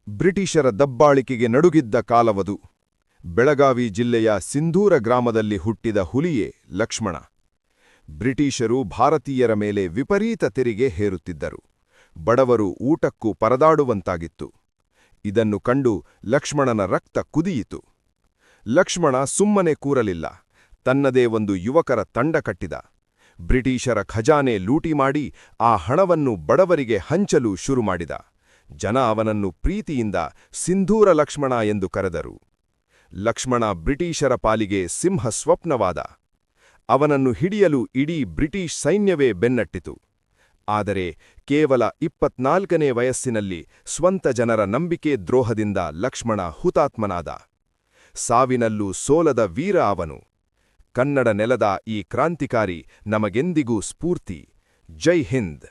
ಬ್ರಿಟಿಷರ ದಬ್ಬಾಳಿಕೆಗೆ ನಡುಗಿದ್ದ ಕಾಲವದು. ಬೆಳಗಾವಿ ಜಿಲ್ಲೆಯ ಸಿಂಧೂರ ಗ್ರಾಮದಲ್ಲಿ ಹುಟ್ಟಿದ ಹುಲಿಯೇ ಲಕ್ಷ್ಮಣ. ಬ್ರಿಟಿಷರು ಭಾರತೀಯರ ಮೇಲೆ ವಿಪರೀತ ತೆರಿಗೆ ಹೇರುತ್ತಿದ್ದರು. ಬಡವರು ಊಟಕ್ಕೂ ಪರದಾಡುವಂತಾಗಿತ್ತು. ಇದನ್ನು ಕಂಡು ಲಕ್ಷ್ಮಣನ ರಕ್ತ ಕುದಿಯಿತು. ಲಕ್ಷ್ಮಣ ಸುಮ್ಮನೆ ಕೂರಲಿಲ್ಲ. ತನ್ನದೇ ಒಂದು ಯುವಕರ ತಂಡ ಕಟ್ಟಿದ. ಬ್ರಿಟಿಷರ ಖಜಾನೆ ಲೂಟಿ ಮಾಡಿ ಆ ಹಣವನ್ನು ಬಡವರಿಗೆ ಹಂಚಲು ಶುರುಮಾಡಿದ. ಜನ ಅವನನ್ನು ಪ್ರೀತಿಯಿಂದ ಸಿಂಧೂರ ಲಕ್ಷ್ಮಣ ಎಂದು ಕರೆದರು. ಲಕ್ಷ್ಮಣ ಬ್ರಿಟಿಷರ ಪಾಲಿಗೆ ಸಿಂಹ ಸ್ವಪ್ನವಾದ. ಅವನನ್ನು ಹಿಡಿಯಲು ಇಡೀ ಬ್ರಿಟಿಷ್ ಸೈನ್ಯವೇ ಬೆನ್ನಟ್ಟಿತು. ಆದರೆ ಕೇವಲ 24ನೇ ವಯಸ್ಸಿನಲ್ಲಿ ಸ್ವಂತ ಜನರ ನಂಬಿಕೆ ದ್ರೋಹದಿಂದ ಲಕ್ಷ್ಮಣ ಹುತಾತ್ಮನಾದ. ಸಾವಿನಲ್ಲೂ ಸೋಲದ ವೀರ ಅವನು. ಕನ್ನಡ ನೆಲದ ಈ ಕ್ರಾಂತಿಕಾರಿ ನಮಗೆಂದಿಗೂ ಸ್ಫೂರ್ತಿ. ಜೈ ಹಿಂದ್.